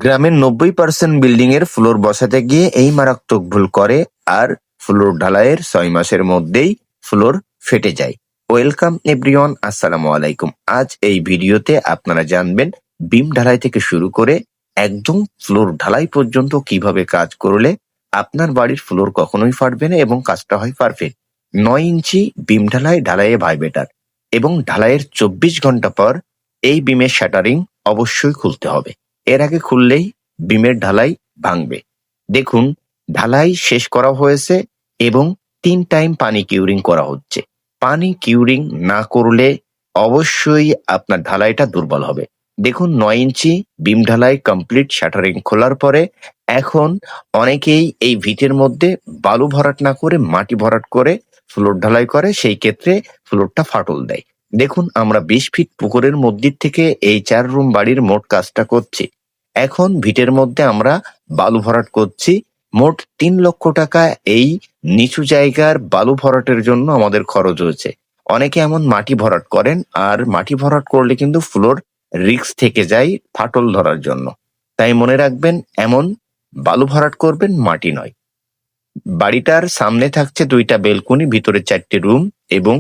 গ্রামের ৯০% বিল্ডিং এর ফ্লোর বসাতে গিয়ে এই মারাত্মক ভুল করে আর ফ্লোর ঢালাইয়ের ৬ মাসের মধ্যেই ফ্লোর ফেটে যায়। ওয়েলকাম এভরিওয়ান, আসসালামু আলাইকুম। আজ এই ভিডিওতে আপনারা জানবেন বিম ঢালাই থেকে শুরু করে একদম ফ্লোর ঢালাই পর্যন্ত কিভাবে কাজ করলে আপনার বাড়ির ফ্লোর কখনোই ফাটবে না এবং কাজটা হয় পারফেক্ট। ৯ ইঞ্চি বিম ঢালাইয়ে ভাইবেটার এবং ঢালাইয়ের ২৪ ঘন্টা পর এই বিমের শাটারিং অবশ্যই খুলতে হবে। এর আগে খুললেই বিমের ঢালাই ভাঙবে। দেখুন, ঢালাই শেষ করা হয়েছে এবং ৩ টাইম পানি কিউরিং করা হচ্ছে। পানি কিউরিং না করলে অবশ্যই আপনার ঢালাইটা দুর্বল হবে। দেখুন, ৯ ইঞ্চি বিম ঢালাই কমপ্লিট, শাটারিং খোলার পরে এখন অনেকেই এই ভিটের মধ্যে বালু ভরাট না করে মাটি ভরাট করে ফ্লোর ঢালাই করে, সেই ক্ষেত্রে ফ্লোরটা ফাটল দেয়। দেখুন, আমরা ২০ ফিট পুকুরের মধ্যে থেকে এই ৪ রুম বাড়ির মোট কাজটা করছি। এখন ভিটের মধ্যে আমরা বালু ভরাট করছি। মোট ৩ লক্ষ টাকা এই নিচু জায়গার বালু ভরাটের জন্য আমাদের খরচ হয়েছে। অনেকে এমন মাটি ভরাট করেন, আর মাটি ভরাট করলে কিন্তু ফ্লোর রিস্ক থেকে যায় ফাটল ধরার জন্য। তাই মনে রাখবেন, এমন বালু ভরাট করবেন, মাটি নয়। বাড়িটার সামনে থাকছে ২টা বেলকনি, ভিতরে ৪টে রুম এবং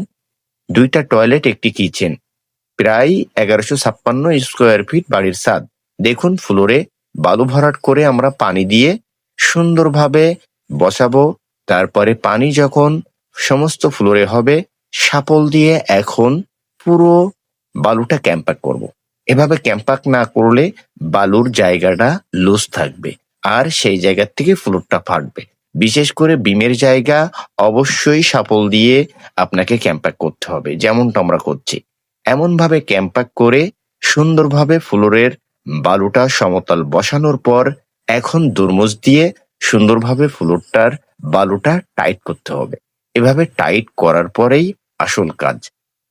২টা টয়লেট, একটি কিচেন। প্রায় ১১৫৬ স্কোয়ার ফিট বাড়ির ছাদ। দেখুন, ফ্লোরে বালু ভরাট করে আমরা পানি দিয়ে সুন্দরভাবে বসাবো। তারপরে পানি যখন সমস্ত ফ্লোরে হবে, শাপল দিয়ে এখন পুরো বালুটা ক্যাম্পাক করব। এভাবে ক্যাম্পাক না করলে বালুর জায়গাটা লুজ থাকবে আর সেই জায়গার থেকে ফ্লোরটা ফাটবে। বিশেষ করে বিমের জায়গা অবশ্যই শাপল দিয়ে আপনাকে ক্যাম্পাক করতে হবে, যেমনটা আমরা করছি। এমন ভাবে ক্যাম্পাক করে সুন্দরভাবে ফ্লোরের বালুটা সমতল বসানোর পর এখন দুর্মুচ দিয়ে সুন্দরভাবে ফ্লোরটার বালুটা টাইট করতে হবে। এভাবে টাইট করার পরেই আসল কাজ।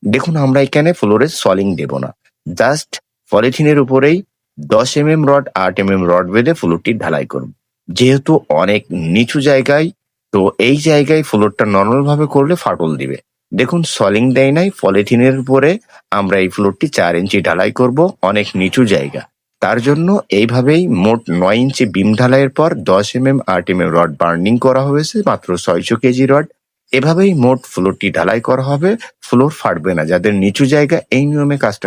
দেখুন, আমরা এখানে ফ্লোরে সলিং দেব না, জাস্ট পলিথিনের উপরেই ১০ রড ৮ রড বেঁধে ফ্লোরটি ঢালাই করব। যেহেতু অনেক নিচু জায়গায়, তো এই জায়গায় ফ্লোরটা নর্মাল ভাবে করলে ফাটল দিবে। দেখুন, সলিং দেয় নাই, পলিথিনের উপরে আমরা এই ফ্লোরটি ৪ ইঞ্চি ঢালাই করব, অনেক নিচু জায়গা। তার জন্য এইভাবেই মোট ৯ ইঞ্চি বিম ঢালাইয়ের পর ১০ ৮ রড বার্নিং করা হয়েছে, মাত্র ৬০০ কেজি রড। এভাবেই মোট ফ্লোরটি ঢালাই করা হবে, ফ্লোর ফাটবে না। যাদের নিচু জায়গা, এই নিয়মে কাজটা